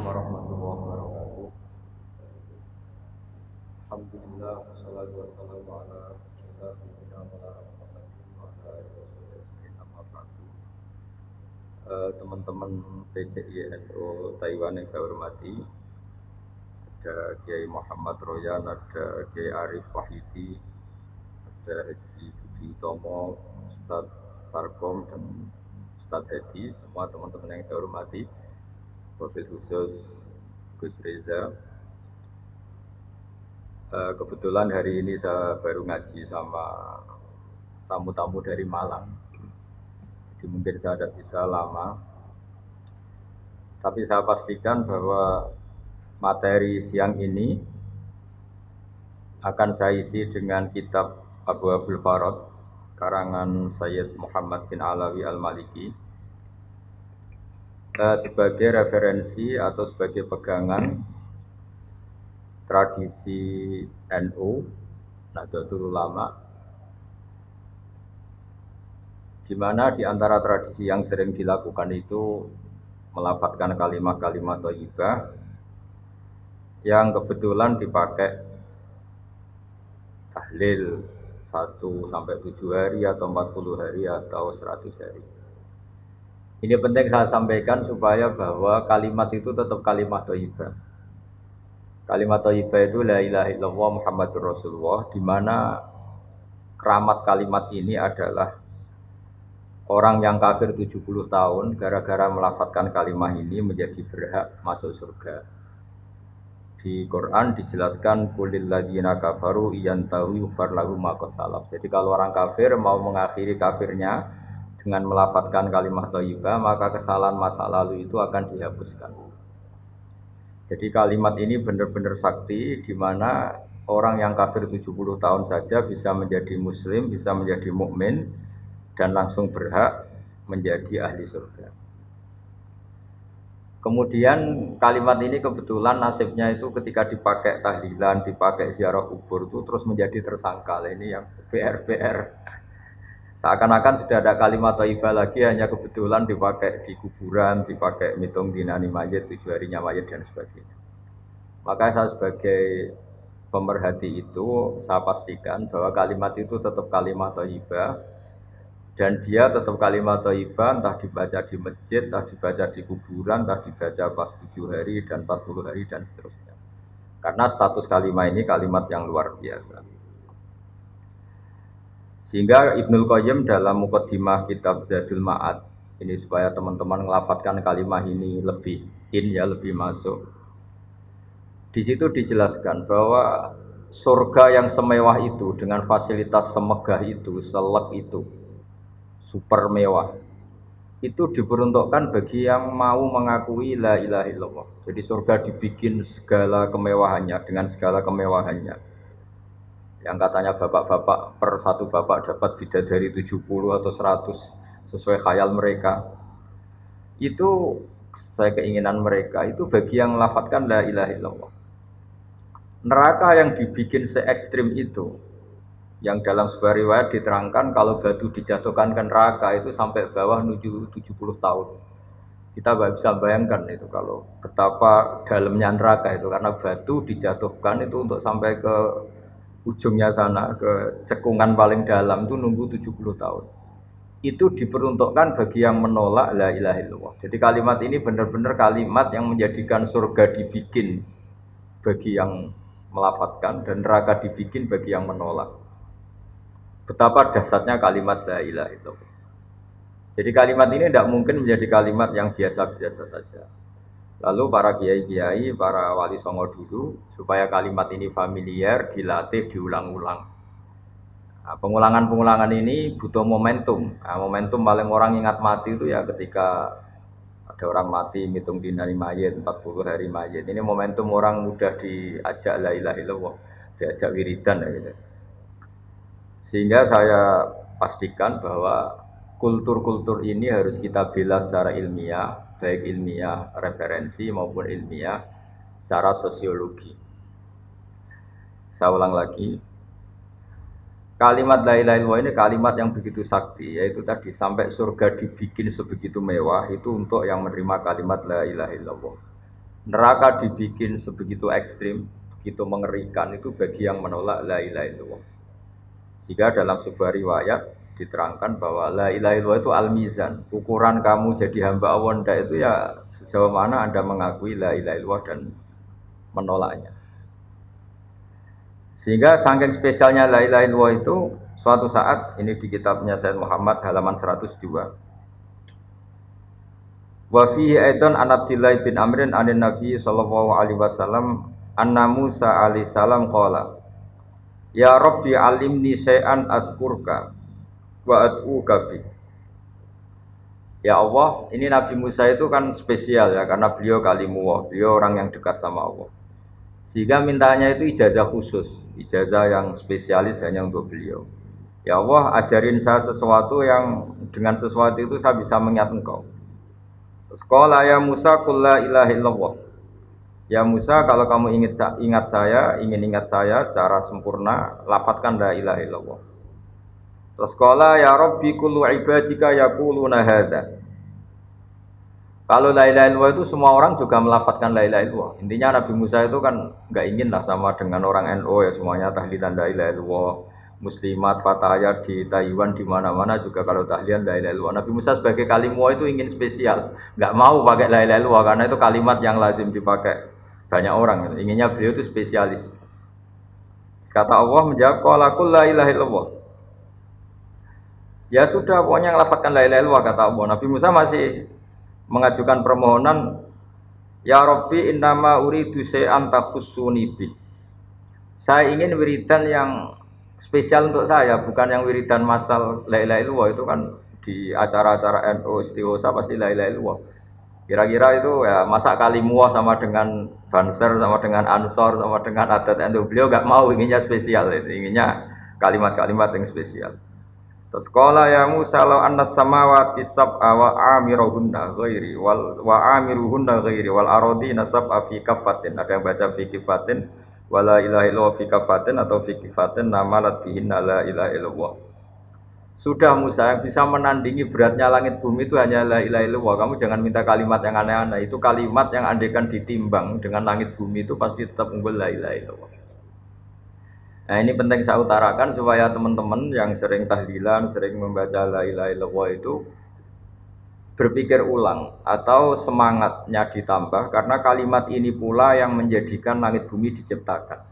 warahmatullahi wabarakatuh. Alhamdulillah wassalatu wassalamu ala sayyidina Maulana Muhammadin wa ala alihi wasallam. Amma ba'du. Teman-teman PCI NU Taiwan yang saya hormati, ada Kiai Muhammad Royan, ada Kiai Arif Wahyudi, ada Haji Budi Tomo, Ustadz Sarkom dan Ustadz Edi, semua teman-teman yang saya hormati. Wabil khusus Gus Reza. Kebetulan hari ini saya baru ngaji sama tamu-tamu dari Malang. Jadi mungkin saya tidak bisa lama. Tapi saya pastikan bahwa materi siang ini akan saya isi dengan kitab Abu Abdul Farad karangan Sayyid Muhammad bin Alawi Al-Maliki, sebagai referensi atau sebagai pegangan tradisi NU Nahdlatul Ulama, di mana di antara tradisi yang sering dilakukan itu melafadzkan kalimat-kalimat thayyibah yang kebetulan dipakai tahlil 1 sampai 7 hari atau 40 hari atau 100 hari. Ini penting saya sampaikan supaya bahwa kalimat itu tetap kalimat thayyibah. Kalimat thayyibah itu la ilaha illallah Muhammadur Rasulullah, di mana keramat kalimat ini adalah orang yang kafir 70 tahun gara-gara melafadzkan kalimat ini menjadi berhak masuk surga. Di Quran dijelaskan qulil ladzina kafaru iyantahu yufar lahum ma qad salaf. Jadi kalau orang kafir mau mengakhiri kafirnya dengan melafadzkan kalimat thayyibah, maka kesalahan masa lalu itu akan dihapuskan. Jadi kalimat ini benar-benar sakti, di mana orang yang kafir 70 tahun saja bisa menjadi muslim, bisa menjadi mukmin dan langsung berhak menjadi ahli surga. Kemudian kalimat ini kebetulan nasibnya itu ketika dipakai tahlilan, dipakai ziarah kubur itu terus menjadi tersangkal. Ini yang PR. Seakan-akan sudah ada kalimat thayyibah lagi, hanya kebetulan dipakai di kuburan, dipakai mitung dinani mayit, 7 harinya mayit dan sebagainya. Maka saya sebagai pemerhati itu, saya pastikan bahwa kalimat itu tetap kalimat thayyibah, dan dia tetap kalimat thayyibah entah dibaca di masjid, entah dibaca di kuburan, entah dibaca pas 7 hari dan 40 hari dan seterusnya. Karena status kalimat ini kalimat yang luar biasa. Sehingga Ibnul Qayyim dalam muqaddimah kitab Zadul Ma'ad ini, supaya teman-teman melafadzkan kalimat ini lebih lebih masuk. Di situ dijelaskan bahwa surga yang semewah itu dengan fasilitas semegah itu, selek itu, super mewah, itu diperuntukkan bagi yang mau mengakui la ilaha illallah. Jadi surga dibikin segala kemewahannya, dengan segala kemewahannya. Yang katanya bapak-bapak per satu bapak dapat bidadari 70 atau 100 sesuai khayal mereka. Itu sesuai keinginan mereka, itu bagi yang melafadzkan la ilaha illallah. Neraka yang dibikin se-ekstrim itu, yang dalam sebuah riwayat diterangkan kalau batu dijatuhkan ke neraka itu sampai bawah menuju 70 tahun. Kita nggak bisa bayangkan itu kalau betapa dalamnya neraka itu, karena batu dijatuhkan itu untuk sampai ke ujungnya sana, ke cekungan paling dalam itu nunggu 70 tahun. Itu diperuntukkan bagi yang menolak la ilaha illallah. Jadi kalimat ini benar-benar kalimat yang menjadikan surga dibikin bagi yang melafadzkan dan neraka dibikin bagi yang menolak. Betapa dahsyatnya kalimat la ilaha illallah. Jadi kalimat ini tidak mungkin menjadi kalimat yang biasa-biasa saja. Lalu para kiai-kiai, para wali songo dulu, supaya kalimat ini familiar, dilatih, diulang-ulang. Nah, pengulangan-pengulangan ini butuh momentum. Nah, momentum paling orang ingat mati itu ya ketika ada orang mati, ngitung dinari mayit, 40 hari mayit. Ini momentum orang mudah diajak la ilaha illallah, diajak wiridan. Gitu. Sehingga saya pastikan bahwa kultur-kultur ini harus kita bela secara ilmiah, baik ilmiah referensi maupun ilmiah secara sosiologi. Saya ulang lagi, kalimat la ilaha illallah ini kalimat yang begitu sakti, yaitu tadi sampai surga dibikin sebegitu mewah itu untuk yang menerima kalimat la ilaha illallah. Neraka dibikin sebegitu ekstrim, begitu mengerikan itu bagi yang menolak la ilaha illallah. Jika dalam sebuah riwayat diterangkan bahwa la ilaha illallah itu al-mizan, ukuran kamu jadi hamba Allah itu ya sejauh mana Anda mengakui la ilaha illallah dan menolaknya. Sehingga saking spesialnya la ilaha illallah itu suatu saat ini di kitabnya Sayyid Muhammad halaman 102. Wa fihi aidan an Abdillah bin Amrin anin Nabi sallallahu alaihi wasallam anna Musa alaihi salam qala ya Rabbi alimni syai'an azkurka wa ad'uka bi. Ya Allah, ini Nabi Musa itu kan spesial ya karena beliau kalimullah, beliau orang yang dekat sama Allah. Sehingga mintanya itu ijazah khusus, ijazah yang spesialis hanya untuk beliau. Ya Allah, ajarin saya sesuatu yang dengan sesuatu itu saya bisa mengingat Engkau. Sekolah ya Musa qul la ilaha illallah. Ya Musa, kalau kamu ingin ingat saya secara sempurna, lafadzkan la ilaha illallah. Terus qala ya Rabbi kullu ibadika yaquluna hadza. Kalau la ilaha illallah itu semua orang juga melafadzkan la ilaha illallah. Intinya Nabi Musa itu kan enggak ingin lah sama dengan orang NU ya semuanya tahlilan la ilaha illallah. Muslimat, fatayat di Taiwan di mana-mana juga kalau tahlilan la ilaha illallah. Nabi Musa sebagai kalimullah itu ingin spesial, enggak mau pakai la ilaha illallah karena itu kalimat yang lazim dipakai banyak orang. Inginnya beliau itu spesialis. Kata Allah menjawab qala qul la ilaha illallah. Ya sudah, pokoknya ngelafadzkan la ilaha illallah kata Allah. Nabi Musa masih mengajukan permohonan, ya Rabbi innama uridu syai'an takhussuni bi. Saya ingin wiridan yang spesial untuk saya, bukan yang wiridan masal la ilaha illallah itu kan di acara-acara NU istighosah pasti la ilaha illallah. Kira-kira itu ya masa kalimullah sama dengan Banser sama dengan Ansor sama dengan adat NU. Beliau enggak mau, inginnya spesial itu, inginnya kalimat-kalimat yang spesial. Terus qala ya Musa law anna samawati sab'a wa amiruhunna ghairi wa amiruhunna ghairi wal aradina sab'a fi kafatin. Ada yang baca fi kafatin wala ilaha illallah fi kafatin atau fi kafatin namalat bihinna la ilaha illallah. Sudah Musa, yang bisa menandingi beratnya langit bumi itu hanya la ilaha illallah. Kamu jangan minta kalimat yang aneh-aneh. Itu kalimat yang andaikan ditimbang dengan langit bumi itu pasti tetap unggul la ilaha illallah. Nah ini penting saya utarakan supaya teman-teman yang sering tahlilan, sering membaca la ilaha illallah itu berpikir ulang atau semangatnya ditambah karena kalimat ini pula yang menjadikan langit bumi diciptakan.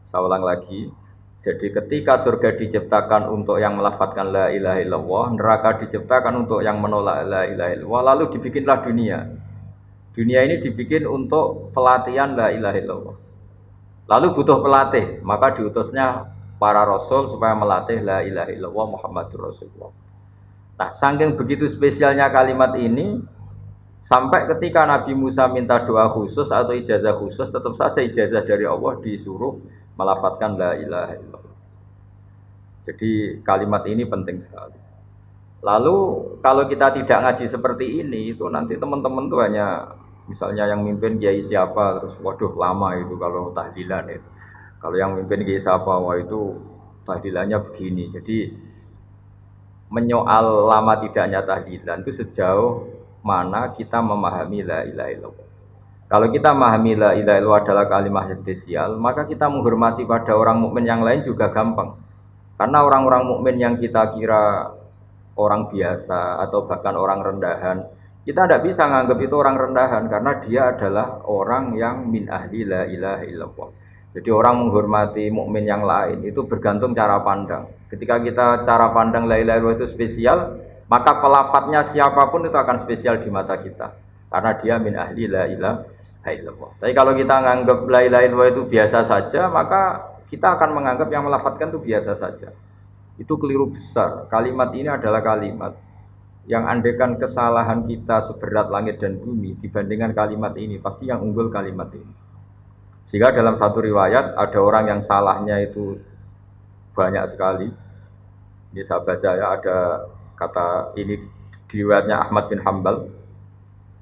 Saya ulang lagi. Jadi ketika surga diciptakan untuk yang melafadzkan la ilaha illallah, neraka diciptakan untuk yang menolak la ilaha illallah, lalu dibikinlah dunia. Dunia ini dibikin untuk pelatihan la ilaha illallah. Lalu butuh pelatih, maka diutusnya para rasul supaya melatih la ilaha illallah Muhammadur Rasulullah. Nah, saking begitu spesialnya kalimat ini, sampai ketika Nabi Musa minta doa khusus atau ijazah khusus, tetap saja ijazah dari Allah disuruh melafadzkan la ilaha illallah. Jadi kalimat ini penting sekali. Lalu kalau kita tidak ngaji seperti ini, itu nanti teman-teman tuh hanya misalnya yang mimpin kiai siapa, terus waduh lama itu kalau tahlilan itu. Kalau yang mimpin kiai siapa, wah itu tahlilannya begini. Jadi menyoal lama tidaknya tahlilan itu sejauh mana kita memahami la ilaha illallah. Kalau kita memahami la ilaha illallah adalah kalimat spesial, maka kita menghormati pada orang mukmin yang lain juga gampang. Karena orang-orang mukmin yang kita kira orang biasa atau bahkan orang rendahan, kita tidak bisa menganggap itu orang rendahan karena dia adalah orang yang min ahli la ilaha illallah. Jadi orang menghormati mukmin yang lain itu bergantung cara pandang. Ketika kita cara pandang la ilaha illallah itu spesial, maka pelafadznya siapapun itu akan spesial di mata kita karena dia min ahli la ilaha illallah. Tapi kalau kita menganggap la ilaha illallah itu biasa saja, maka kita akan menganggap yang melafadzkan itu biasa saja. Itu keliru besar. Kalimat ini adalah kalimat yang andaikan kesalahan kita seberat langit dan bumi dibandingkan kalimat ini, pasti yang unggul kalimat ini. Sehingga dalam satu riwayat ada orang yang salahnya itu banyak sekali. Ini saya baca ya, ada kata ini di riwayatnya Ahmad bin Hambal.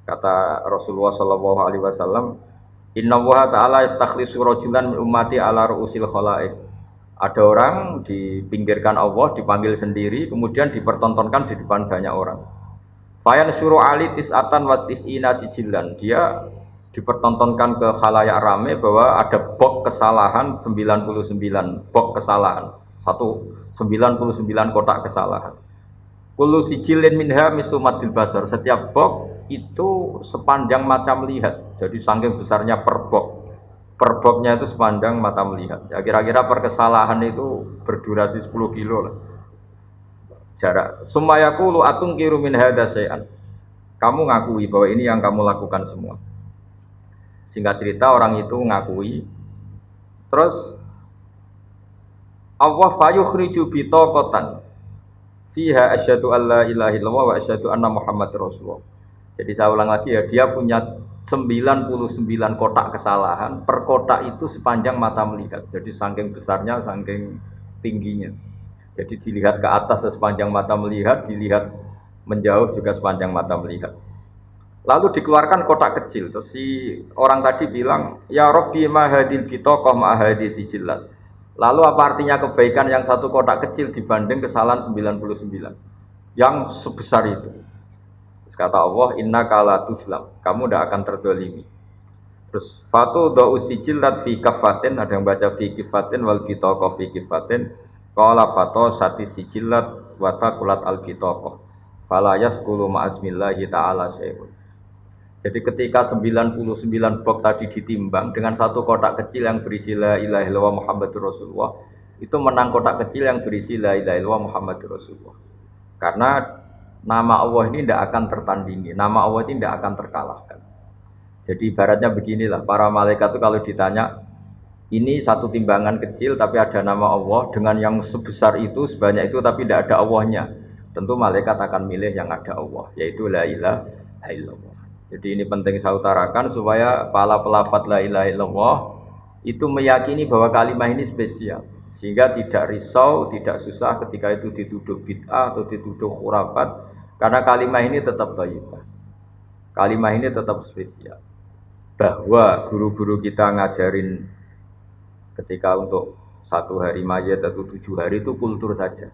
Kata Rasulullah sallallahu alaihi wasallam, "Inna Allaha ta'ala yastakhlisu rajulan min ummati ala ru'usil khalaiq." Ada orang dipinggirkan Allah, dipanggil sendiri, kemudian dipertontonkan di depan banyak orang. Fayan suruh ali tis'atan wa tis'ina sijilan. Dia dipertontonkan ke khalayak rame bahwa ada box kesalahan 99 box kesalahan, 99 kotak kesalahan. Kullu sijilin minha misumatil basar. Setiap box itu sepanjang mata melihat. Jadi saking besarnya per box. Per boxnya itu sepanjang mata melihat. Ya kira-kira per kesalahan itu berdurasi 10 kilo lah. Jarak. Sumayaku lu atung kiru min hadza syai'an. Kamu ngakui bahwa ini yang kamu lakukan semua. Singkat cerita orang itu ngakui. Terus Allah fayukhriju bitaqatan fiha asyhadu alla ilaha illallah wa asyhadu anna muhammadar rasulullah. Jadi saya ulang lagi ya, dia punya 99 kotak kesalahan, per kotak itu sepanjang mata melihat. Jadi saking besarnya, saking tingginya. Jadi dilihat ke atas sepanjang mata melihat, dilihat menjauh juga sepanjang mata melihat. Lalu dikeluarkan kotak kecil. Terus si orang tadi bilang, "Ya Rabbi ma hadil bitaqah ma hadis sijillat." Lalu apa artinya kebaikan yang satu kotak kecil dibanding kesalahan 99 yang sebesar itu? Terus kata Allah, innaka la tuzlam, kamu tidak akan terdolimi. Terus fatu do usijillat fi kafatin, ada yang baca fi kifatin wal bitaqah fi kifatin. Qala fato sati sijillat wa taqulat al bitaqah. Fala yasqulu ma'asmillahi ta'ala syai'un. Jadi ketika 99 box tadi ditimbang dengan satu kotak kecil yang berisi la ilaha illallah Muhammadur Rasulullah, itu menang kotak kecil yang berisi la ilaha illallah Muhammadur Rasulullah. Karena nama Allah ini tidak akan tertandingi, nama Allah ini tidak akan terkalahkan. Jadi ibaratnya beginilah, para malaikat itu kalau ditanya, ini satu timbangan kecil tapi ada nama Allah, dengan yang sebesar itu, sebanyak itu tapi tidak ada Allahnya, tentu malaikat akan milih yang ada Allah, yaitu la ilaha illallah. Jadi ini penting saya utarakan supaya para pelafaz la ilaha illallah itu meyakini bahwa kalimat ini spesial, sehingga tidak risau, tidak susah ketika itu dituduh bid'ah atau dituduh khurafat, karena kalimat ini tetap thayyibah. Kalimat ini tetap spesial. Bahwa guru-guru kita ngajarin ketika untuk 1 hari mayat atau 7 hari itu kultur saja.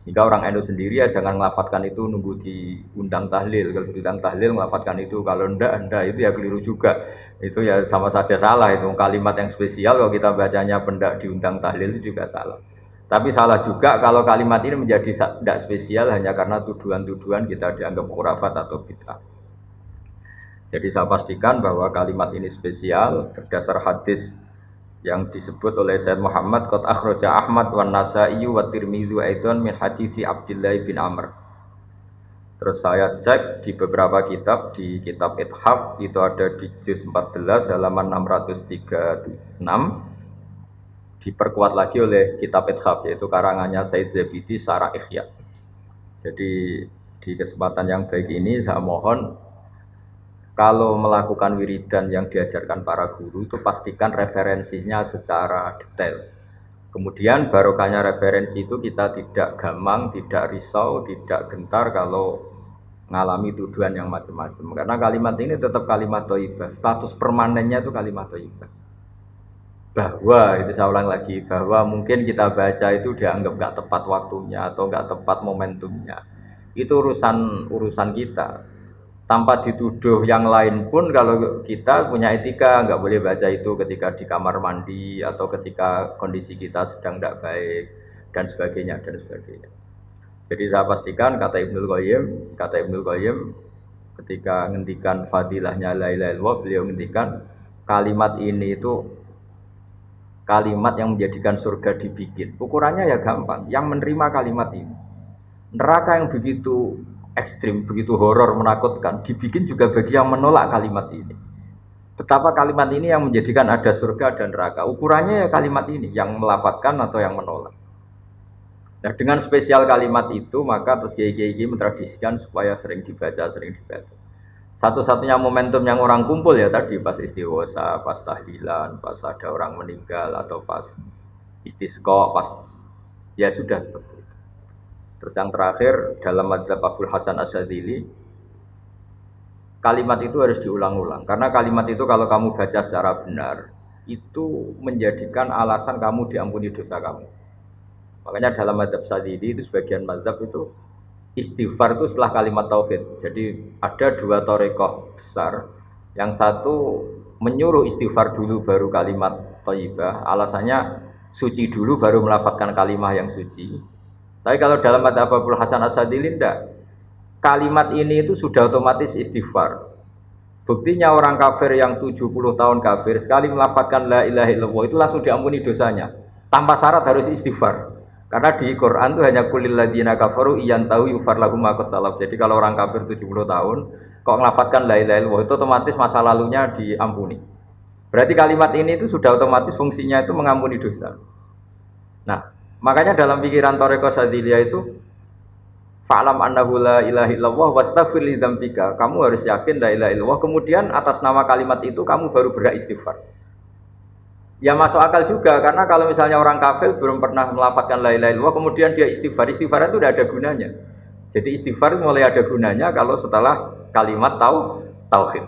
Sehingga orang NU sendiri ya jangan melafatkan itu nunggu diundang tahlil. Kalau diundang tahlil melafatkan itu, kalau ndak itu ya keliru juga. Itu ya sama saja salah, itu kalimat yang spesial kalau kita bacanya pendak diundang tahlil itu juga salah. Tapi salah juga kalau kalimat ini menjadi tidak spesial hanya karena tuduhan-tuduhan kita dianggap khurafat atau bid'ah. Jadi saya pastikan bahwa kalimat ini spesial berdasar hadis yang disebut oleh Sayyid Muhammad qad akhraja Ahmad wan Nasa'i wa Tirmidzi aidan min hadits Abdullah bin Amr. Terus saya cek di beberapa kitab, di kitab Ithaf itu ada di juz 14 halaman 636, diperkuat lagi oleh kitab Ithaf yaitu karangannya Said Zabidi Syarah Ihya. Jadi di kesempatan yang baik ini saya mohon kalau melakukan wiridan yang diajarkan para guru itu pastikan referensinya secara detail. Kemudian barokahnya referensi itu kita tidak gamang, tidak risau, tidak gentar kalau mengalami tuduhan yang macam-macam. Karena kalimat ini tetap kalimat thayyibah. Status permanennya itu kalimat thayyibah. Bahwa, itu saya ulang lagi, bahwa mungkin kita baca itu dianggap nggak tepat waktunya atau nggak tepat momentumnya. Itu urusan kita. Tanpa dituduh yang lain pun kalau kita punya etika nggak boleh baca itu ketika di kamar mandi atau ketika kondisi kita sedang tidak baik dan sebagainya dan sebagainya. Jadi saya pastikan kata Ibnul Qayyim ketika ngendikan fadilahnya la ilaha illallah, beliau ngendikan kalimat ini itu kalimat yang menjadikan surga dibikin. Ukurannya ya gampang, yang menerima kalimat ini. Neraka yang begitu ekstrim, begitu horor, menakutkan, dibikin juga bagi yang menolak kalimat ini. Betapa kalimat ini yang menjadikan ada surga dan neraka. Ukurannya ya kalimat ini, yang melafadzkan atau yang menolak. Nah dengan spesial kalimat itu, maka terus kiai-kiai mentradisikan supaya sering dibaca. Satu-satunya momentum yang orang kumpul ya tadi, pas istighosa, pas tahlilan, pas ada orang meninggal, atau pas istisqa, pas ya sudah seperti itu. Terus yang terakhir dalam madzhab Abdul Hasan Asyadzili, kalimat itu harus diulang-ulang karena kalimat itu kalau kamu baca secara benar itu menjadikan alasan kamu diampuni dosa kamu. Makanya dalam madzhab Asyadzili itu sebagian madzhab itu istighfar itu setelah kalimat tauhid. Jadi ada 2 thariqah besar Yang satu menyuruh istighfar dulu baru kalimat thayyibah. Alasannya suci dulu baru melafalkan kalimat yang suci. Tapi kalau dalam madzhab Abul Hasan Asyadzili tidak. Kalimat ini itu sudah otomatis istighfar. Buktinya orang kafir yang 70 tahun kafir sekali melafalkan la ilaha illallah itu langsung diampuni dosanya. Tanpa syarat harus istighfar. Karena di Quran itu hanya kulil ladzina kafaru iyan tahu yufar lahum ma qad salaf. Jadi kalau orang kafir 70 tahun kok melafalkan la ilaha illallah itu otomatis masa lalunya diampuni. Berarti kalimat ini itu sudah otomatis fungsinya itu mengampuni dosa. Nah, makanya dalam pikiran Thariqah Syadziliyah itu fa'lam annahu la ilaha illallah wastaghfir li dzambika. Kamu harus yakin la ilaha illallah, kemudian atas nama kalimat itu kamu baru beristighfar. Ya masuk akal juga karena kalau misalnya orang kafir belum pernah melafalkan la ilaha illallah kemudian dia istighfar, istighfar itu tidak ada gunanya. Jadi istighfar mulai ada gunanya kalau setelah kalimat tauhid.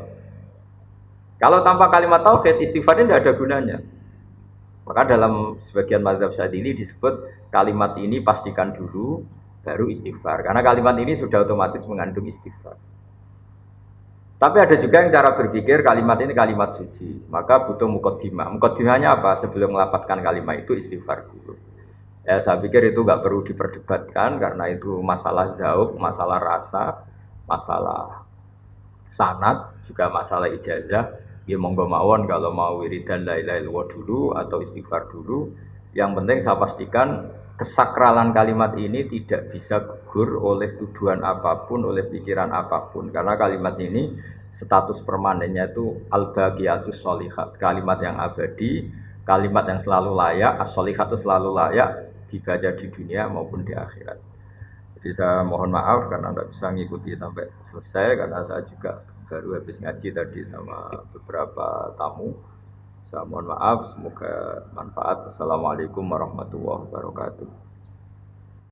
Kalau tanpa kalimat tauhid istighfar itu tidak ada gunanya. Maka dalam sebagian mazhab Syadzili disebut kalimat ini pastikan dulu baru istighfar. Karena kalimat ini sudah otomatis mengandung istighfar. Tapi ada juga yang cara berpikir kalimat ini kalimat suci. Maka butuh muqaddimah. Muqaddimahnya apa? Sebelum melafalkan kalimat itu istighfar dulu. Ya saya pikir itu nggak perlu diperdebatkan karena itu masalah zauq, masalah rasa, masalah sanad, juga masalah ijazah. Ya monggo mawon kalau mau wiridan la ilaha illallah dulu atau istighfar dulu. Yang penting saya pastikan kesakralan kalimat ini tidak bisa gugur oleh tuduhan apapun, oleh pikiran apapun. Karena kalimat ini status permanennya itu al-baqiyatus sholihat, kalimat yang abadi, kalimat yang selalu layak, as-sholihat itu selalu layak dibaca di dunia maupun di akhirat. Jadi saya mohon maaf karena tidak bisa mengikuti sampai selesai karena saya juga baru habis ngaji tadi sama beberapa tamu. Saya mohon maaf, semoga manfaat. Assalamualaikum warahmatullahi wabarakatuh.